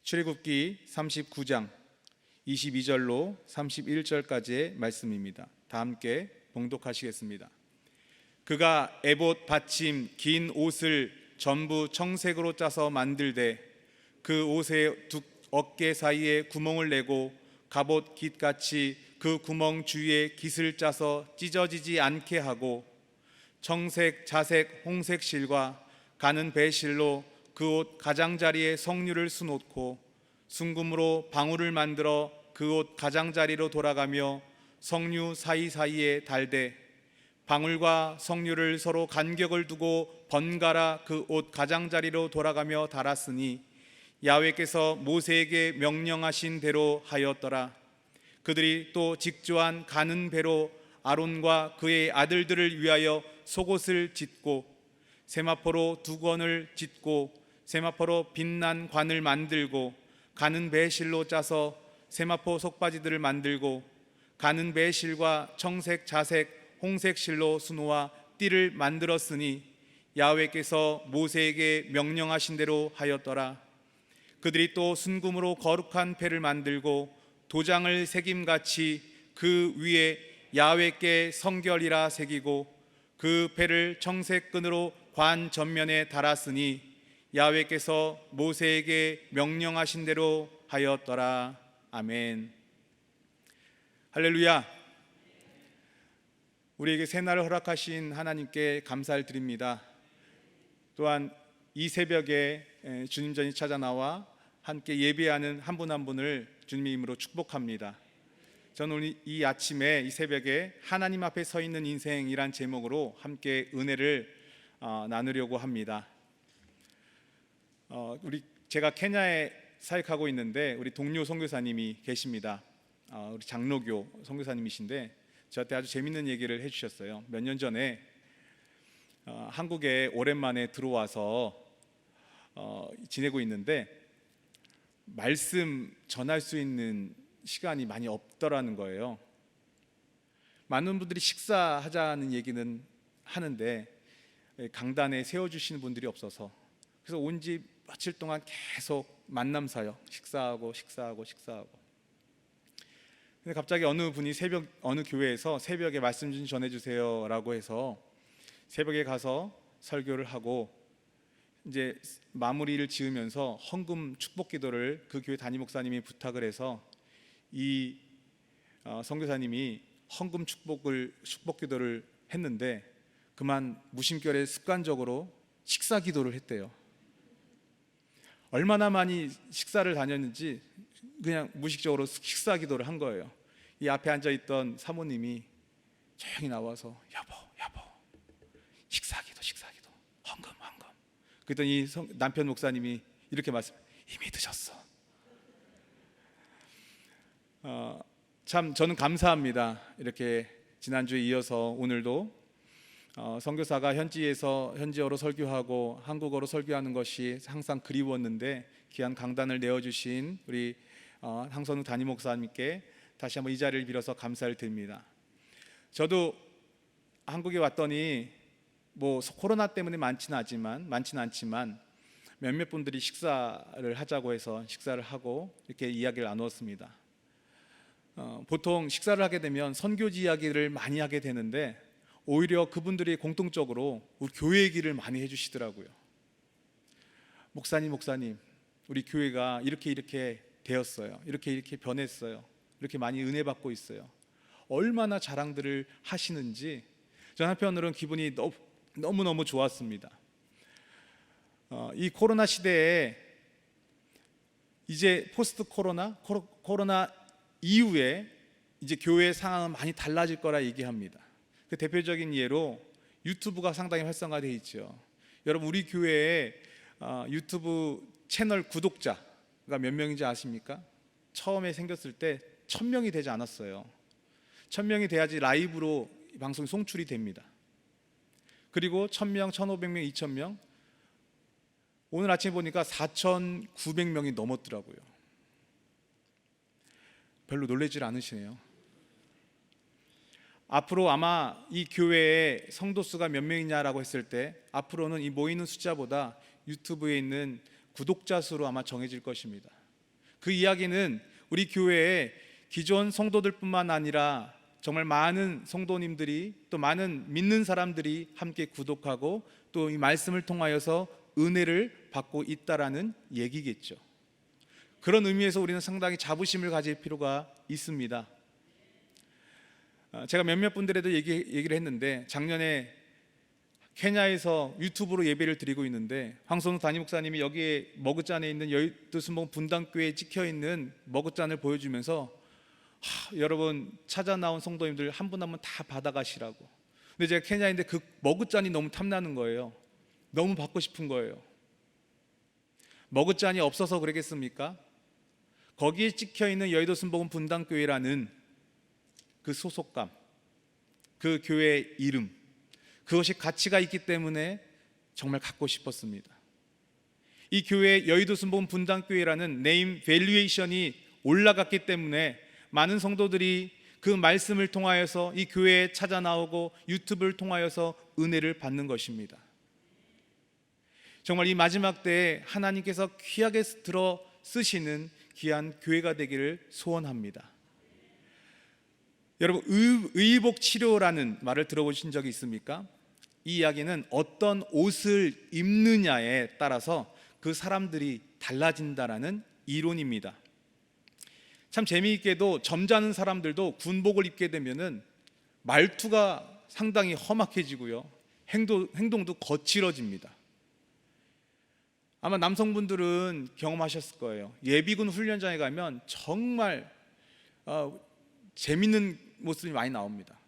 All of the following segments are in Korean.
출애굽기 39장 22절로 31절까지의 말씀입니다. 다 함께 봉독하시겠습니다. 그가 에봇 받침 긴 옷을 전부 청색으로 짜서 만들되 그 옷의 두 어깨 사이에 구멍을 내고 갑옷 깃같이 그 구멍 주위에 깃을 짜서 찢어지지 않게 하고 청색, 자색, 홍색 실과 가는 배실로 그 옷 가장자리에 성류를 수놓고 순금으로 방울을 만들어 그 옷 가장자리로 돌아가며 성류 사이사이에 달되 방울과 성류를 서로 간격을 두고 번갈아 그 옷 가장자리로 돌아가며 달았으니 야훼께서 모세에게 명령하신 대로 하였더라. 그들이 또 직조한 가는 배로 아론과 그의 아들들을 위하여 속옷을 짓고 세마포로 두건을 짓고 세마포로 빛난 관을 만들고 가는 배실로 짜서 세마포 속바지들을 만들고 가는 배실과 청색, 자색, 홍색 실로 수놓아 띠를 만들었으니 야훼께서 모세에게 명령하신 대로 하였더라. 그들이 또 순금으로 거룩한 패를 만들고 도장을 새김같이 그 위에 야훼께 성결이라 새기고 그 패를 청색 끈으로 관 전면에 달았으니 야훼께서 모세에게 명령하신 대로 하였더라. 아멘. 할렐루야. 우리에게 새날을 허락하신 하나님께 감사를 드립니다. 또한 이 새벽에 주님 전이 찾아 나와 함께 예배하는 한 분 한 분을 주님의 이름으로 축복합니다. 저는 오늘 이 아침에 이 새벽에 하나님 앞에 서 있는 인생이란 제목으로 함께 은혜를 나누려고 합니다. 제가 케냐에 사역하고 있는데 우리 동료 선교사님이 계십니다. 우리 장로교 선교사님이신데 저한테 아주 재밌는 얘기를 해주셨어요. 몇 년 전에 한국에 오랜만에 들어와서 지내고 있는데 말씀 전할 수 있는 시간이 많이 없더라는 거예요. 많은 분들이 식사하자는 얘기는 하는데 강단에 세워주시는 분들이 없어서 그래서 온 지 며칠 동안 계속 만남사요. 식사하고 근데 갑자기 어느 분이 어느 교회에서 새벽에 말씀 좀 전해주세요 라고 해서 새벽에 가서 설교를 하고 이제 마무리를 지으면서 헌금 축복 기도를 그 교회 담임 목사님이 부탁을 해서 이 선교사님이 헌금 축복 기도를 했는데 그만 무심결에 습관적으로 식사 기도를 했대요. 얼마나 많이 식사를 다녔는지 그냥 무의식적으로 식사 기도를 한 거예요. 이 앞에 앉아있던 사모님이 조용히 나와서 여보 식사 기도 헌금. 그랬더니 남편 목사님이 이렇게 말씀해요. 이미 늦었어. 참 저는 감사합니다. 이렇게 지난주에 이어서 오늘도 선교사가 현지어로 설교하고 한국어로 설교하는 것이 항상 그리웠는데 귀한 강단을 내어주신 우리 항선우 담임 목사님께 다시 한번 이 자리를 빌어서 감사를 드립니다. 저도 한국에 왔더니 뭐 코로나 때문에 많지는 않지만 몇몇 분들이 식사를 하자고 해서 식사를 하고 이렇게 이야기를 나누었습니다. 보통 식사를 하게 되면 선교지 이야기를 많이 하게 되는데 오히려 그분들이 공통적으로 우리 교회 얘기를 많이 해주시더라고요. 목사님 우리 교회가 이렇게 되었어요. 이렇게 변했어요. 이렇게 많이 은혜 받고 있어요. 얼마나 자랑들을 하시는지 전 한편으로는 기분이 너무너무 좋았습니다. 이 코로나 시대에 이제 포스트 코로나 이후에 이제 교회의 상황은 많이 달라질 거라 얘기합니다. 그 대표적인 예로 유튜브가 상당히 활성화되어 있죠. 여러분 우리 교회에 유튜브 채널 구독자가 몇 명인지 아십니까? 처음에 생겼을 때 1000명이 되지 않았어요. 1000명이 돼야지 라이브로 방송이 송출이 됩니다. 그리고 1000명, 1500명, 2000명 오늘 아침에 보니까 4900명이 넘었더라고요. 별로 놀라질 않으시네요. 앞으로 아마 이 교회에 성도 수가 몇 명이냐라고 했을 때 앞으로는 이 모이는 숫자보다 유튜브에 있는 구독자 수로 아마 정해질 것입니다. 그 이야기는 우리 교회에 기존 성도들뿐만 아니라 정말 많은 성도님들이, 또 많은 믿는 사람들이 함께 구독하고 또 이 말씀을 통하여서 은혜를 받고 있다라는 얘기겠죠. 그런 의미에서 우리는 상당히 자부심을 가질 필요가 있습니다. 제가 몇몇 분들에도 얘기를 했는데, 작년에 케냐에서 유튜브로 예배를 드리고 있는데 황선우 담임 목사님이 여기에 머그잔에 있는 여의도순복음 분당교회에 찍혀있는 머그잔을 보여주면서 여러분 찾아 나온 성도님들 한 분 한 분 다 받아가시라고. 근데 제가 케냐인데 그 머그잔이 너무 탐나는 거예요. 너무 받고 싶은 거예요. 머그잔이 없어서 그러겠습니까? 거기에 찍혀있는 여의도순복음 분당교회라는 그 소속감, 그 교회의 이름, 그것이 가치가 있기 때문에 정말 갖고 싶었습니다. 이 교회 여의도순복음 분당교회라는 네임 밸류에이션이 올라갔기 때문에 많은 성도들이 그 말씀을 통하여서 이 교회에 찾아 나오고 유튜브를 통하여서 은혜를 받는 것입니다. 정말 이 마지막 때에 하나님께서 귀하게 들어 쓰시는 귀한 교회가 되기를 소원합니다. 여러분, 의복 치료라는 말을 들어보신 적이 있습니까? 이 이야기는 어떤 옷을 입느냐에 따라서 그 사람들이 달라진다라는 이론입니다. 참 재미있게도 점잖은 사람들도 군복을 입게 되면은 말투가 상당히 험악해지고요, 행동도 거칠어집니다. 아마 남성분들은 경험하셨을 거예요. 예비군 훈련장에 가면 정말 재밌는 모습이 많이 나옵니다.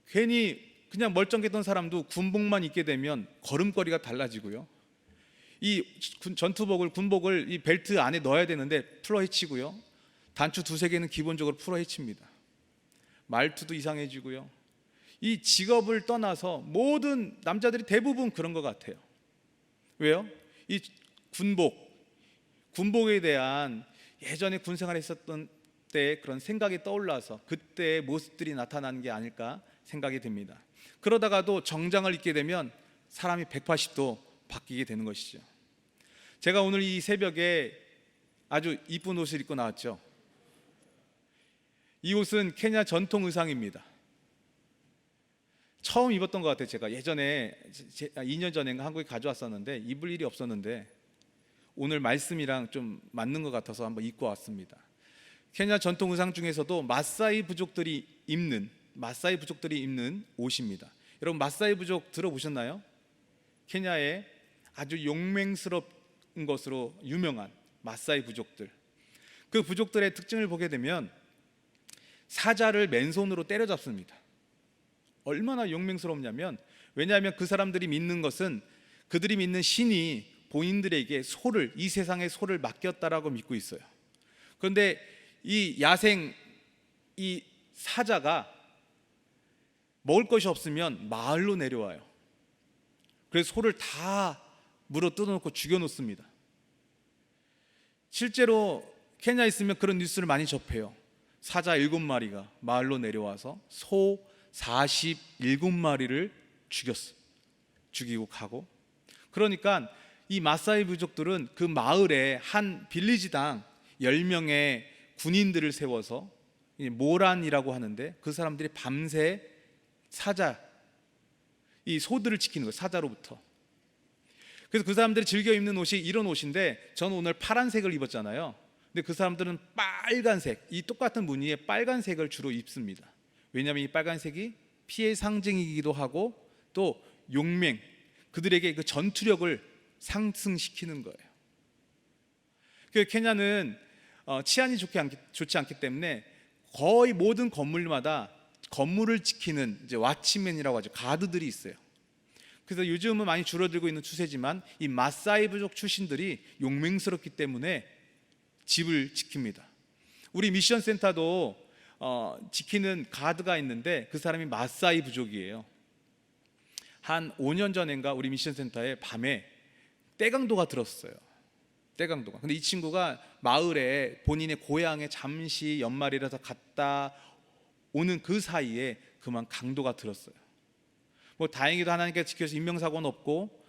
괜히 그냥 멀쩡했던 사람도 군복만 입게 되면 걸음걸이가 달라지고요, 이 군복을 이 벨트 안에 넣어야 되는데 풀어 헤치고요, 단추 두세 개는 기본적으로 풀어 헤칩니다. 말투도 이상해지고요. 이 직업을 떠나서 모든 남자들이 대부분 그런 것 같아요. 왜요? 이 군복에 대한 예전에 군 생활했었던 때 그런 생각이 떠올라서 그때의 모습들이 나타나는 게 아닐까 생각이 듭니다. 그러다가도 정장을 입게 되면 사람이 180도 바뀌게 되는 것이죠. 제가 오늘 이 새벽에 아주 이쁜 옷을 입고 나왔죠. 이 옷은 케냐 전통 의상입니다. 처음 입었던 것 같아요. 제가 예전에 2년 전에 한국에 가져왔었는데 입을 일이 없었는데 오늘 말씀이랑 좀 맞는 것 같아서 한번 입고 왔습니다. 케냐 전통 의상 중에서도 마사이 부족들이 입는 옷입니다. 여러분, 마사이 부족 들어보셨나요? 케냐의 아주 용맹스러운 것으로 유명한 마사이 부족들. 그 부족들의 특징을 보게 되면 사자를 맨손으로 때려잡습니다. 얼마나 용맹스럽냐면, 왜냐하면 그 사람들이 믿는 것은 그들이 믿는 신이 본인들에게 이 세상의 소를 맡겼다라고 믿고 있어요. 그런데 이 사자가 먹을 것이 없으면 마을로 내려와요. 그래서 소를 다 물어 뜯어놓고 죽여놓습니다. 실제로 케냐에 있으면 그런 뉴스를 많이 접해요. 사자 7마리가 마을로 내려와서 소 47마리를 죽이고 가고. 그러니까 이 마사이 부족들은 그 마을에 한 빌리지당 10명의 군인들을 세워서 모란이라고 하는데, 그 사람들이 밤새 이 소들을 지키는 거예요, 사자로부터. 그래서 그 사람들이 즐겨 입는 옷이 이런 옷인데, 저는 오늘 파란색을 입었잖아요. 근데 그 사람들은 빨간색, 이 똑같은 무늬의 빨간색을 주로 입습니다. 왜냐하면 이 빨간색이 피해 상징이기도 하고 또 용맹, 그들에게 그 전투력을 상승시키는 거예요. 그 케냐는 치안이 좋지 않기 때문에 거의 모든 건물마다 건물을 지키는 이제 와치맨이라고 하죠, 가드들이 있어요. 그래서 요즘은 많이 줄어들고 있는 추세지만 이 마사이 부족 출신들이 용맹스럽기 때문에 집을 지킵니다. 우리 미션 센터도 지키는 가드가 있는데 그 사람이 마사이 부족이에요. 한 5년 전인가 우리 미션 센터에 밤에 떼강도가 들었어요. 떼강도가. 근데 이 친구가 마을에 본인의 고향에 잠시 연말이라서 갔다 오는 그 사이에 그만 강도가 들었어요. 뭐 다행히도 하나님께서 지켜서 인명사고는 없고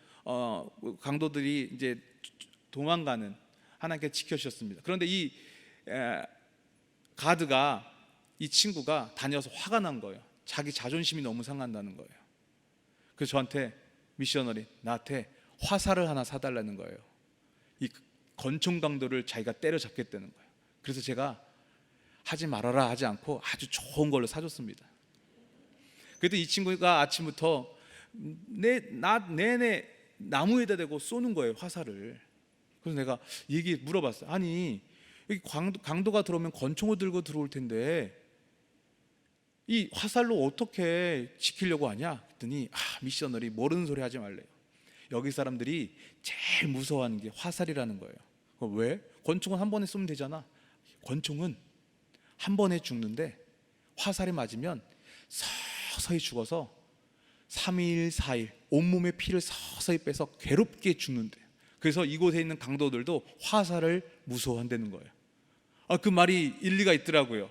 강도들이 이제 도망가는 하나님께서 지켜주셨습니다. 그런데 이 가드가, 이 친구가 다녀서 화가 난 거예요. 자기 자존심이 너무 상한다는 거예요. 그래서 저한테, 미셔너리 나한테 화살을 하나 사달라는 거예요. 이 권총 강도를 자기가 때려잡겠다는 거예요. 그래서 제가 하지 말아라 하지 않고 아주 좋은 걸로 사줬습니다. 그래도 이 친구가 아침부터 내내 나무에다 대고 쏘는 거예요, 화살을. 그래서 내가 얘기 물어봤어요. 아니, 여기 강도가 들어오면 권총을 들고 들어올 텐데 이 화살로 어떻게 지키려고 하냐? 그랬더니 미셔너리 모르는 소리 하지 말래요. 여기 사람들이 제일 무서워하는 게 화살이라는 거예요. 왜? 권총은 한 번에 쏘면 되잖아. 권총은 한 번에 죽는데 화살이 맞으면 서서히 죽어서 3일, 4일 온몸에 피를 서서히 빼서 괴롭게 죽는데, 그래서 이곳에 있는 강도들도 화살을 무서워한다는 거예요. 그 말이 일리가 있더라고요.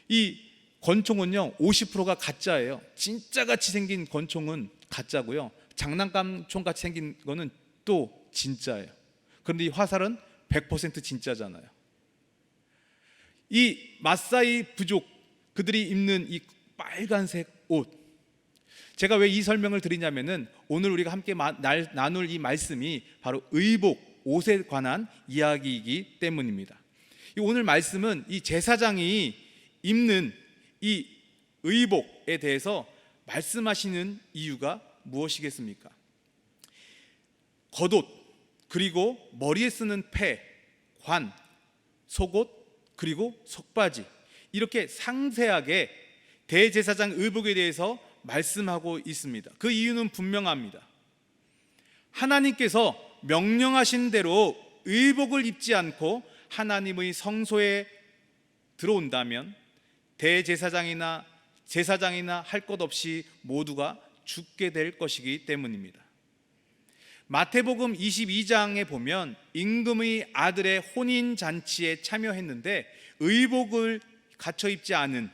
이 권총은요 50%가 가짜예요. 진짜같이 생긴 권총은 가짜고요, 장난감 총같이 생긴 거는 또 진짜예요. 그런데 이 화살은 100% 진짜잖아요. 이 마사이 부족, 그들이 입는 이 빨간색 옷, 제가 왜 이 설명을 드리냐면은 오늘 우리가 함께 나눌 이 말씀이 바로 의복, 옷에 관한 이야기이기 때문입니다. 오늘 말씀은 이 제사장이 입는 이 의복에 대해서 말씀하시는 이유가 무엇이겠습니까? 겉옷, 그리고 머리에 쓰는 패, 관, 속옷, 그리고 속바지, 이렇게 상세하게 대제사장 의복에 대해서 말씀하고 있습니다. 그 이유는 분명합니다. 하나님께서 명령하신 대로 의복을 입지 않고 하나님의 성소에 들어온다면 대제사장이나 제사장이나 할 것 없이 모두가 죽게 될 것이기 때문입니다. 마태복음 22장에 보면 임금의 아들의 혼인잔치에 참여했는데 의복을 갖춰 입지 않은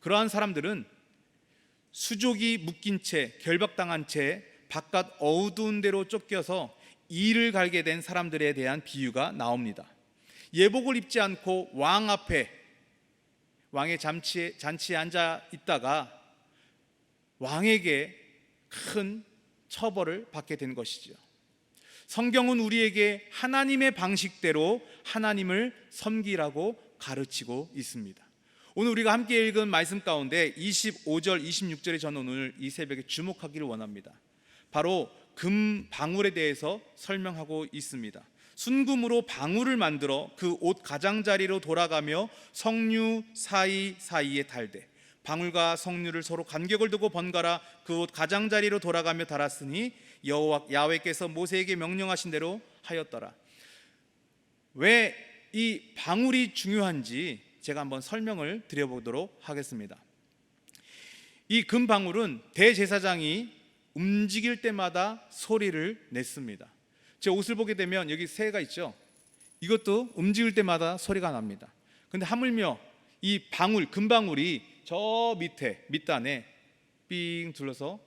그러한 사람들은 수족이 묶인 채, 결박당한 채 바깥 어두운 데로 쫓겨서 일을 갈게 된 사람들에 대한 비유가 나옵니다. 예복을 입지 않고 왕 앞에, 왕의 잔치에 앉아 있다가 왕에게 큰 처벌을 받게 된 것이죠. 성경은 우리에게 하나님의 방식대로 하나님을 섬기라고 가르치고 있습니다. 오늘 우리가 함께 읽은 말씀 가운데 25절, 26절에 저는 오늘 이 새벽에 주목하기를 원합니다. 바로 금 방울에 대해서 설명하고 있습니다. 순금으로 방울을 만들어 그 옷 가장자리로 돌아가며 성류 사이사이에 달되 방울과 성류를 서로 간격을 두고 번갈아 그 옷 가장자리로 돌아가며 달았으니 야훼께서 모세에게 명령하신 대로 하였더라. 왜 이 방울이 중요한지 제가 한번 설명을 드려보도록 하겠습니다. 이 금방울은 대제사장이 움직일 때마다 소리를 냈습니다. 제 옷을 보게 되면 여기 새가 있죠. 이것도 움직일 때마다 소리가 납니다. 근데 하물며 이 방울, 금방울이 저 밑단에 삥 둘러서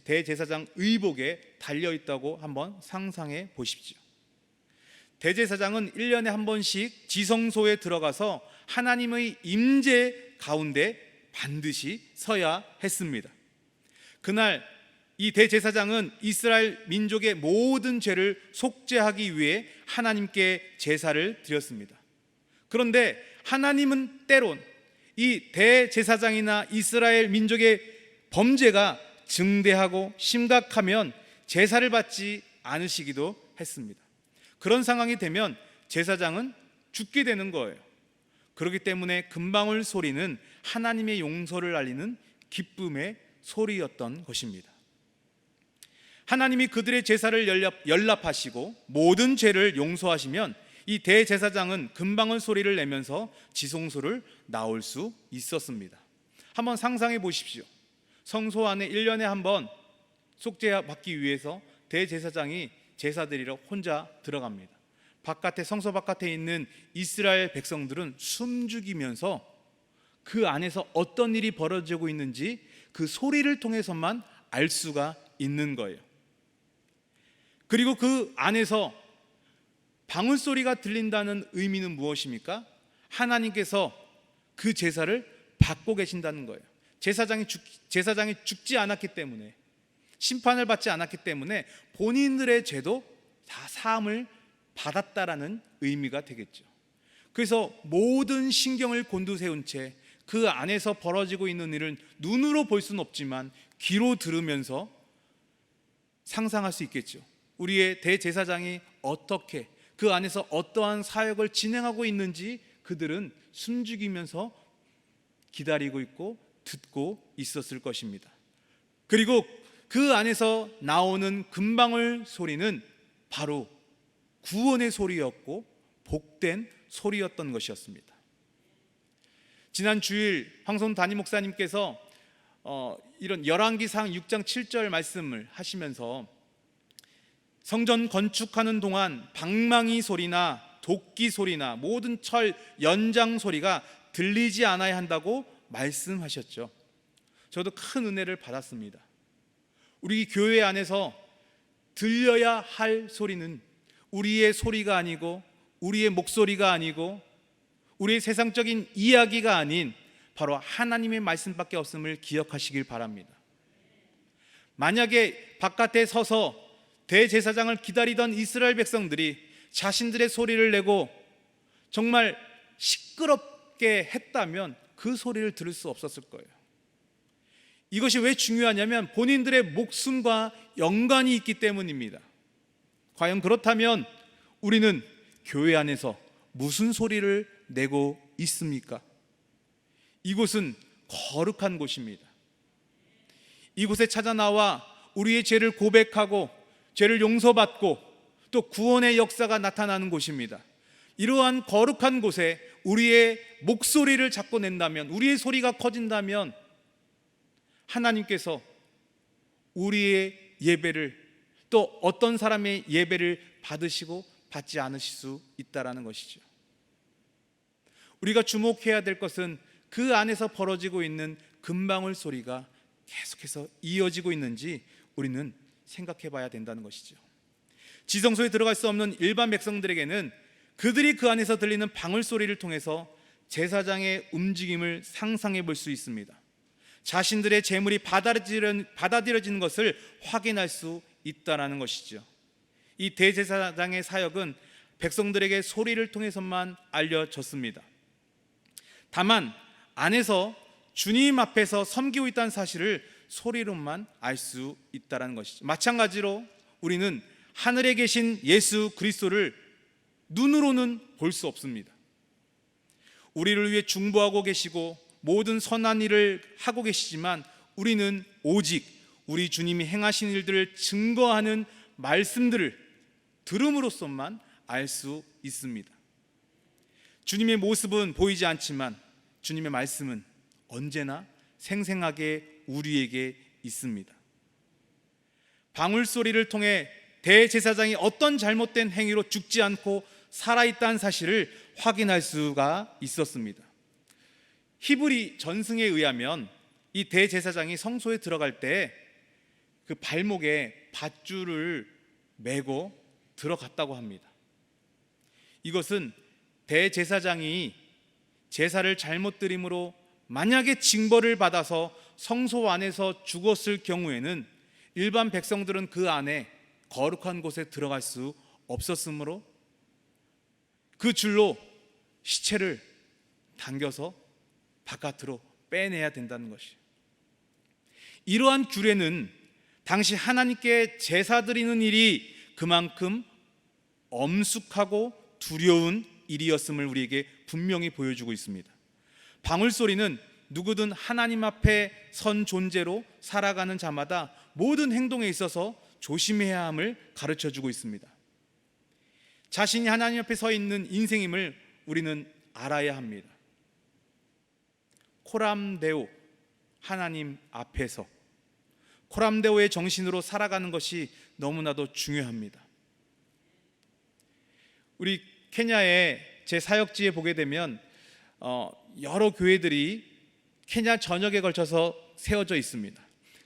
대제사장 의복에 달려있다고 한번 상상해 보십시오. 대제사장은 1년에 한 번씩 지성소에 들어가서 하나님의 임재 가운데 반드시 서야 했습니다. 그날 이 대제사장은 이스라엘 민족의 모든 죄를 속죄하기 위해 하나님께 제사를 드렸습니다. 그런데 하나님은 때론 이 대제사장이나 이스라엘 민족의 범죄가 증대하고 심각하면 제사를 받지 않으시기도 했습니다. 그런 상황이 되면 제사장은 죽게 되는 거예요. 그렇기 때문에 금방울 소리는 하나님의 용서를 알리는 기쁨의 소리였던 것입니다. 하나님이 그들의 제사를 연납하시고 모든 죄를 용서하시면 이 대제사장은 금방울 소리를 내면서 지성소를 나올 수 있었습니다. 한번 상상해 보십시오. 성소 안에 1년에 한 번 속죄받기 위해서 대제사장이 제사드리러 혼자 들어갑니다. 바깥에, 성소 바깥에 있는 이스라엘 백성들은 숨죽이면서 그 안에서 어떤 일이 벌어지고 있는지 그 소리를 통해서만 알 수가 있는 거예요. 그리고 그 안에서 방울 소리가 들린다는 의미는 무엇입니까? 하나님께서 그 제사를 받고 계신다는 거예요. 제사장이 죽지 않았기 때문에, 심판을 받지 않았기 때문에 본인들의 죄도 다 사함을 받았다라는 의미가 되겠죠. 그래서 모든 신경을 곤두세운 채 그 안에서 벌어지고 있는 일은 눈으로 볼 수는 없지만 귀로 들으면서 상상할 수 있겠죠. 우리의 대제사장이 어떻게 그 안에서 어떠한 사역을 진행하고 있는지 그들은 숨죽이면서 기다리고 있고 듣고 있었을 것입니다. 그리고 그 안에서 나오는 금방울 소리는 바로 구원의 소리였고 복된 소리였던 것이었습니다. 지난 주일 황선 담임 목사님께서 이런 열왕기상 6장 7절 말씀을 하시면서 성전 건축하는 동안 방망이 소리나 도끼 소리나 모든 철 연장 소리가 들리지 않아야 한다고 말씀하셨죠. 저도 큰 은혜를 받았습니다. 우리 교회 안에서 들려야 할 소리는 우리의 소리가 아니고 우리의 목소리가 아니고 우리의 세상적인 이야기가 아닌 바로 하나님의 말씀밖에 없음을 기억하시길 바랍니다. 만약에 바깥에 서서 대제사장을 기다리던 이스라엘 백성들이 자신들의 소리를 내고 정말 시끄럽게 했다면 그 소리를 들을 수 없었을 거예요. 이것이 왜 중요하냐면 본인들의 목숨과 연관이 있기 때문입니다. 과연 그렇다면 우리는 교회 안에서 무슨 소리를 내고 있습니까? 이곳은 거룩한 곳입니다. 이곳에 찾아 나와 우리의 죄를 고백하고 죄를 용서받고 또 구원의 역사가 나타나는 곳입니다. 이러한 거룩한 곳에 우리의 목소리를 자꾸 낸다면, 우리의 소리가 커진다면 하나님께서 우리의 예배를 또 어떤 사람의 예배를 받으시고 받지 않으실 수 있다는 것이죠. 우리가 주목해야 될 것은 그 안에서 벌어지고 있는 금방울 소리가 계속해서 이어지고 있는지 우리는 생각해 봐야 된다는 것이죠. 지성소에 들어갈 수 없는 일반 백성들에게는 그들이 그 안에서 들리는 방울 소리를 통해서 제사장의 움직임을 상상해 볼 수 있습니다. 자신들의 재물이 받아들여지는 것을 확인할 수 있다는 것이죠. 이 대제사장의 사역은 백성들에게 소리를 통해서만 알려졌습니다. 다만 안에서 주님 앞에서 섬기고 있다는 사실을 소리로만 알 수 있다는 것이죠. 마찬가지로 우리는 하늘에 계신 예수 그리스도를 눈으로는 볼 수 없습니다. 우리를 위해 중보하고 계시고 모든 선한 일을 하고 계시지만 우리는 오직 우리 주님이 행하신 일들을 증거하는 말씀들을 들음으로써만 알 수 있습니다. 주님의 모습은 보이지 않지만 주님의 말씀은 언제나 생생하게 우리에게 있습니다. 방울 소리를 통해 대제사장이 어떤 잘못된 행위로 죽지 않고 살아있다는 사실을 확인할 수가 있었습니다. 히브리 전승에 의하면 이 대제사장이 성소에 들어갈 때 그 발목에 밧줄을 메고 들어갔다고 합니다. 이것은 대제사장이 제사를 잘못 드림으로 만약에 징벌을 받아서 성소 안에서 죽었을 경우에는 일반 백성들은 그 안에 거룩한 곳에 들어갈 수 없었으므로 그 줄로 시체를 당겨서 바깥으로 빼내야 된다는 것이에요. 이러한 규례는 당시 하나님께 제사 드리는 일이 그만큼 엄숙하고 두려운 일이었음을 우리에게 분명히 보여주고 있습니다. 방울 소리는 누구든 하나님 앞에 선 존재로 살아가는 자마다 모든 행동에 있어서 조심해야 함을 가르쳐주고 있습니다. 자신이 하나님 앞에 서 있는 인생임을 우리는 알아야 합니다. 코람데오, 하나님 앞에서 코람데오의 정신으로 살아가는 것이 너무나도 중요합니다. 우리 케냐의 제 사역지에 보게 되면 여러 교회들이 케냐 전역에 걸쳐서 세워져 있습니다.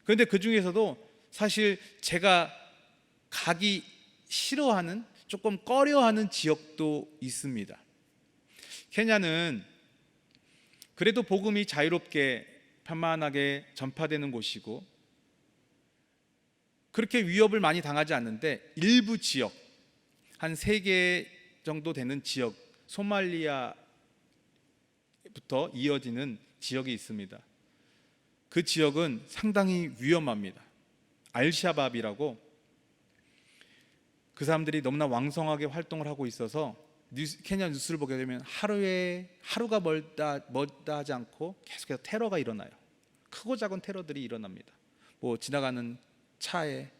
그런데 그 중에서도 사실 제가 가기 싫어하는 조금 꺼려하는 지역도 있습니다. 케냐는 그래도 복음이 자유롭게 편만하게 전파되는 곳이고 그렇게 위협을 많이 당하지 않는데 일부 지역, 한 3개 정도 되는 지역, 소말리아부터 이어지는 지역이 있습니다. 그 지역은 상당히 위험합니다. 알샤밥이라고, 그 사람들이 너무나 왕성하게 활동을 하고 있어서 케냐 뉴스를 보게 되면 하루가 멀다 하지 않고 계속해서 테러가 일어나요. 크고 작은 테러들이 일어납니다. 뭐 지나가는 차에,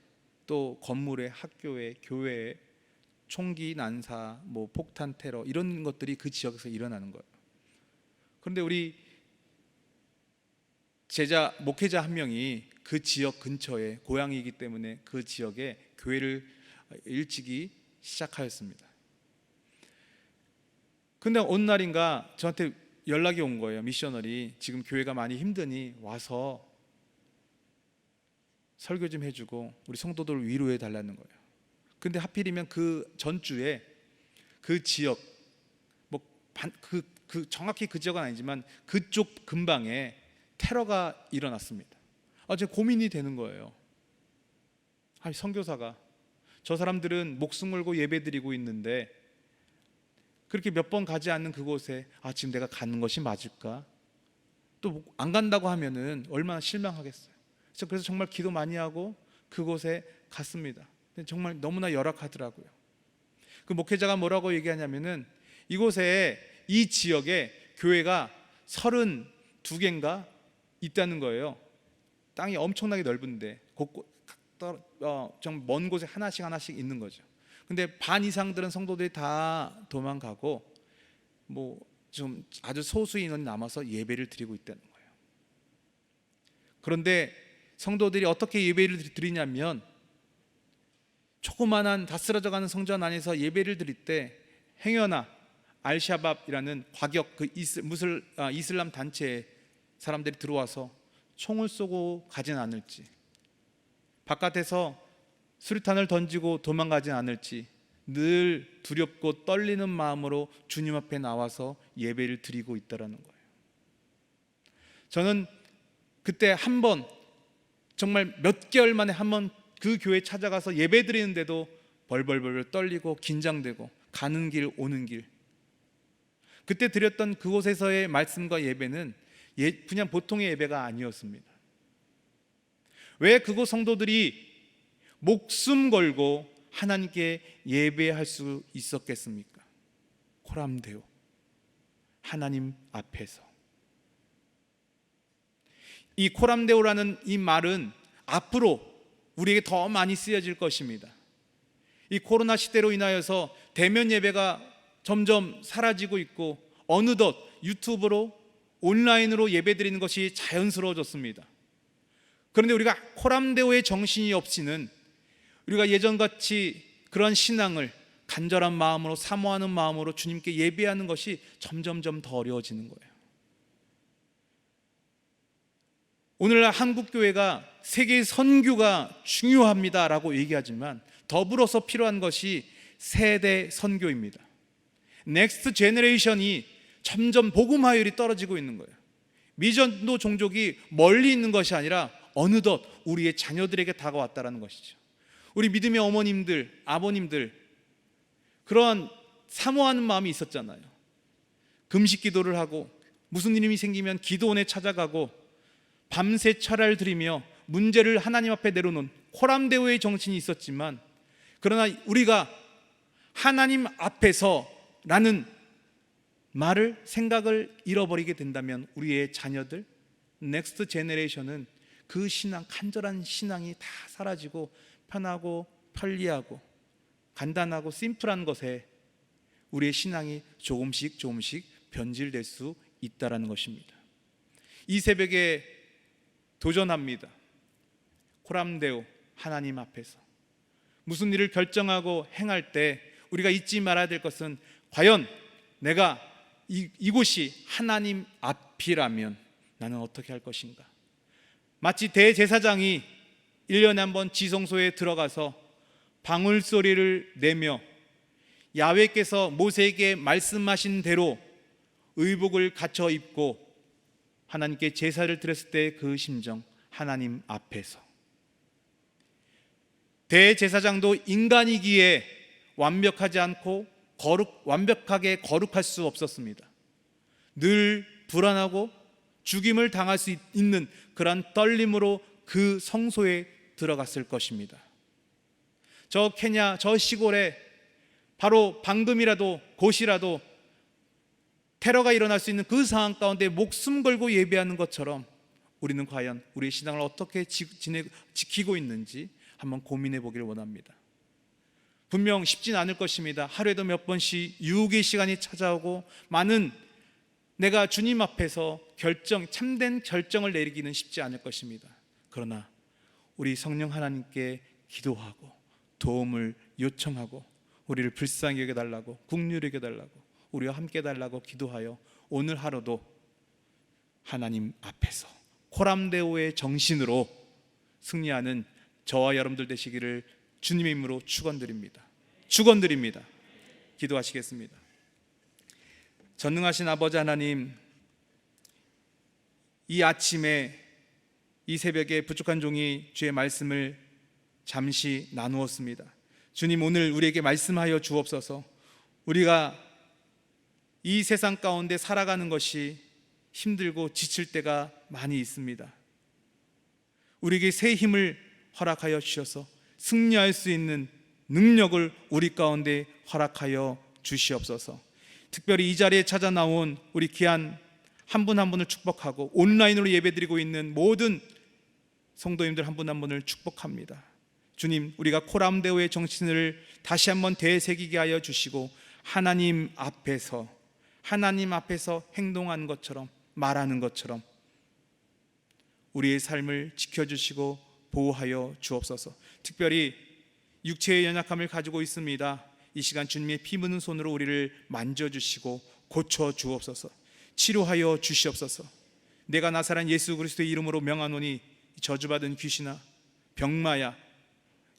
또 건물에, 학교에, 교회에 총기 난사, 뭐 폭탄 테러, 이런 것들이 그 지역에서 일어나는 거예요. 그런데 우리 목회자 한 명이 그 지역 근처에 고향이기 때문에 그 지역에 교회를 일찍이 시작하였습니다. 근데 어느 날인가 저한테 연락이 온 거예요. 미셔널이 지금 교회가 많이 힘드니 와서 설교 좀 해주고 우리 성도들을 위로해 달라는 거예요. 근데 하필이면 그 전주에 그 지역, 정확히 그 지역은 아니지만 그쪽 근방에 테러가 일어났습니다. 제가 고민이 되는 거예요. 선교사가 저 사람들은 목숨 걸고 예배드리고 있는데 그렇게 몇 번 가지 않는 그곳에 지금 내가 가는 것이 맞을까? 또 안 간다고 하면은 얼마나 실망하겠어요. 그래서 정말 기도 많이 하고 그곳에 갔습니다. 근데 정말 너무나 열악하더라고요. 그 목회자가 뭐라고 얘기하냐면은 이 지역에 교회가 32개인가 있다는 거예요. 땅이 엄청나게 넓은데 좀 먼 곳에 하나씩 있는 거죠. 근데 반 이상들은 성도들이 다 도망가고 좀 아주 소수 인원이 남아서 예배를 드리고 있다는 거예요. 그런데 성도들이 어떻게 예배를 드리냐면 조그만한 다 쓰러져가는 성전 안에서 예배를 드릴 때 행여나 알샤밥이라는 과격 이슬람 단체의 사람들이 들어와서 총을 쏘고 가진 않을지, 바깥에서 수류탄을 던지고 도망가진 않을지 늘 두렵고 떨리는 마음으로 주님 앞에 나와서 예배를 드리고 있다는 거예요. 저는 그때 정말 몇 개월 만에 한 번 그 교회에 찾아가서 예배 드리는데도 벌벌벌 떨리고 긴장되고, 가는 길 오는 길, 그때 드렸던 그곳에서의 말씀과 예배는 그냥 보통의 예배가 아니었습니다. 왜 그곳 성도들이 목숨 걸고 하나님께 예배할 수 있었겠습니까? 코람데오, 하나님 앞에서. 이 코람데오라는 이 말은 앞으로 우리에게 더 많이 쓰여질 것입니다. 이 코로나 시대로 인하여서 대면 예배가 점점 사라지고 있고 어느덧 유튜브로, 온라인으로 예배드리는 것이 자연스러워졌습니다. 그런데 우리가 코람데오의 정신이 없이는 우리가 예전같이 그런 신앙을 간절한 마음으로, 사모하는 마음으로 주님께 예배하는 것이 점점점 더 어려워지는 거예요. 오늘날 한국교회가 세계 선교가 중요합니다라고 얘기하지만 더불어서 필요한 것이 세대 선교입니다. 넥스트 제너레이션이 점점 복음 화율이 떨어지고 있는 거예요. 미전도 종족이 멀리 있는 것이 아니라 어느덧 우리의 자녀들에게 다가왔다는 것이죠. 우리 믿음의 어머님들, 아버님들, 그러한 사모하는 마음이 있었잖아요. 금식 기도를 하고 무슨 일이 생기면 기도원에 찾아가고 밤새 철야를 드리며 문제를 하나님 앞에 내려놓은 코람데오의 정신이 있었지만, 그러나 우리가 하나님 앞에서라는 생각을 잃어버리게 된다면 우리의 자녀들, 넥스트 제너레이션은 그 신앙, 간절한 신앙이 다 사라지고 편하고 편리하고 간단하고 심플한 것에 우리의 신앙이 조금씩 변질될 수 있다는 것입니다. 이 새벽에 도전합니다. 코람데오, 하나님 앞에서 무슨 일을 결정하고 행할 때 우리가 잊지 말아야 될 것은, 과연 내가 이곳이 하나님 앞이라면 나는 어떻게 할 것인가. 마치 대제사장이 1년에 한 번 지성소에 들어가서 방울소리를 내며 야훼께서 모세에게 말씀하신 대로 의복을 갖춰 입고 하나님께 제사를 드렸을 때 그 심정, 하나님 앞에서. 대제사장도 인간이기에 완벽하지 않고 완벽하게 거룩할 수 없었습니다. 늘 불안하고 죽임을 당할 수 있는 그런 떨림으로 그 성소에 들어갔을 것입니다. 저 케냐 저 시골에 바로 방금이라도 곧이라도 테러가 일어날 수 있는 그 상황 가운데 목숨 걸고 예배하는 것처럼 우리는 과연 우리의 신앙을 어떻게 지키고 있는지 한번 고민해 보기를 원합니다. 분명 쉽진 않을 것입니다. 하루에도 몇 번씩 유혹의 시간이 찾아오고 많은 내가 주님 앞에서 참된 결정을 내리기는 쉽지 않을 것입니다. 그러나 우리 성령 하나님께 기도하고 도움을 요청하고 우리를 불쌍히 여겨달라고, 긍휼히 여겨달라고, 우리와 함께 달라고 기도하여 오늘 하루도 하나님 앞에서 코람데오의 정신으로 승리하는 저와 여러분들 되시기를 주님의 이름으로 축원드립니다. 기도하시겠습니다. 전능하신 아버지 하나님, 이 아침에 이 새벽에 부족한 종이 주의 말씀을 잠시 나누었습니다. 주님, 오늘 우리에게 말씀하여 주옵소서. 우리가 이 세상 가운데 살아가는 것이 힘들고 지칠 때가 많이 있습니다. 우리에게 새 힘을 허락하여 주셔서 승리할 수 있는 능력을 우리 가운데 허락하여 주시옵소서. 특별히 이 자리에 찾아 나온 우리 귀한 한 분 한 분을 축복하고 온라인으로 예배드리고 있는 모든 성도님들 한 분 한 분을 축복합니다. 주님, 우리가 코람데오의 정신을 다시 한번 되새기게 하여 주시고 하나님 앞에서 행동하는 것처럼, 말하는 것처럼 우리의 삶을 지켜주시고 보호하여 주옵소서. 특별히 육체의 연약함을 가지고 있습니다. 이 시간 주님의 피 묻은 손으로 우리를 만져주시고 고쳐 주옵소서. 치료하여 주시옵소서. 내가 나사란 예수 그리스도의 이름으로 명하노니 저주받은 귀신아, 병마야,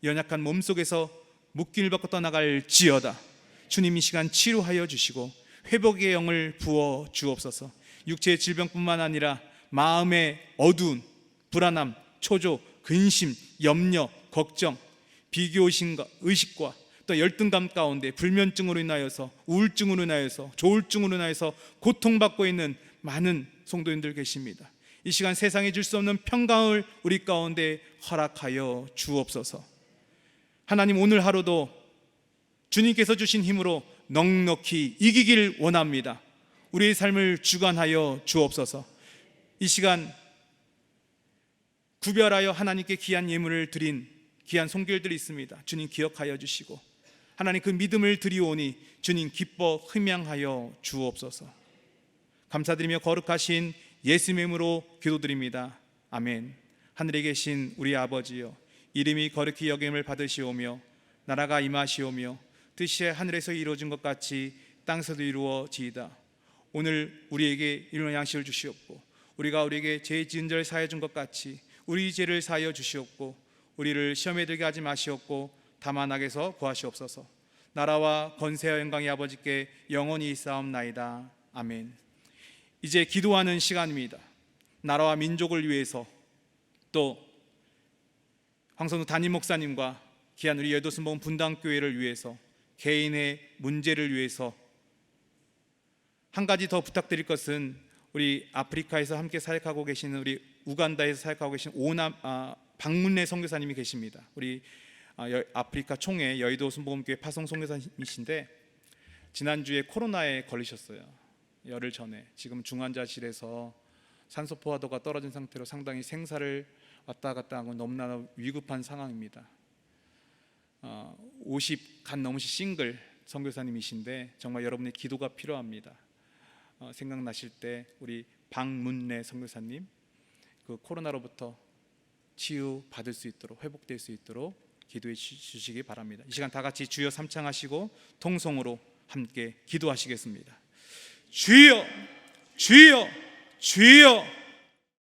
연약한 몸속에서 묶임을 받고 떠나갈지어다. 주님, 이 시간 치료하여 주시고 회복의 영을 부어 주옵소서. 육체의 질병뿐만 아니라 마음의 어두운 불안함, 초조, 근심, 염려, 걱정, 비교의식과 또 열등감 가운데 불면증으로 인하여서, 우울증으로 인하여서, 조울증으로 인하여서 고통받고 있는 많은 성도님들 계십니다. 이 시간 세상에 줄 수 없는 평강을 우리 가운데 허락하여 주옵소서. 하나님, 오늘 하루도 주님께서 주신 힘으로 넉넉히 이기길 원합니다. 우리의 삶을 주관하여 주옵소서. 이 시간 구별하여 하나님께 귀한 예물을 드린 귀한 손길들이 있습니다. 주님 기억하여 주시고 하나님 그 믿음을 드리오니 주님 기뻐 흠양하여 주옵소서. 감사드리며 거룩하신 예수님의 이름으로 기도드립니다. 아멘. 하늘에 계신 우리 아버지여, 이름이 거룩히 여김을 받으시오며 나라가 임하시오며 뜻이 하늘에서 이루어진 것 같이 땅에서도 이루어지이다. 오늘 우리에게 일용할 양식을 주시옵고 우리가 우리에게 죄 지은 자를 사하여 준 것 같이 우리 죄를 사하여 주시옵고 우리를 시험에 들게 하지 마시옵고 다만 악에서 구하시옵소서. 나라와 권세와 영광이 아버지께 영원히 있사옵나이다. 아멘. 이제 기도하는 시간입니다. 나라와 민족을 위해서, 또 황선우 담임 목사님과 귀한 우리 여도순복음 분당교회를 위해서, 개인의 문제를 위해서 한 가지 더 부탁드릴 것은 우리 아프리카에서 함께 사역하고 계시는, 우리 우간다에서 사역하고 계신 박문래 선교사님이 계십니다. 우리 아프리카 총회 여의도 순복음교회 파송 선교사님이신데 지난주에 코로나에 걸리셨어요. 열흘 전에. 지금 중환자실에서 산소 포화도가 떨어진 상태로 상당히 생사를 왔다 갔다 하고 너무나 위급한 상황입니다. 50 간 넘으신 싱글 선교사님이신데 정말 여러분의 기도가 필요합니다. 생각나실 때 우리 박문래 선교사님 그 코로나로부터 치유 받을 수 있도록, 회복될 수 있도록 기도해 주시기 바랍니다. 이 시간 다 같이 주여 삼창하시고 통성으로 함께 기도하시겠습니다. 주여, 주여, 주여.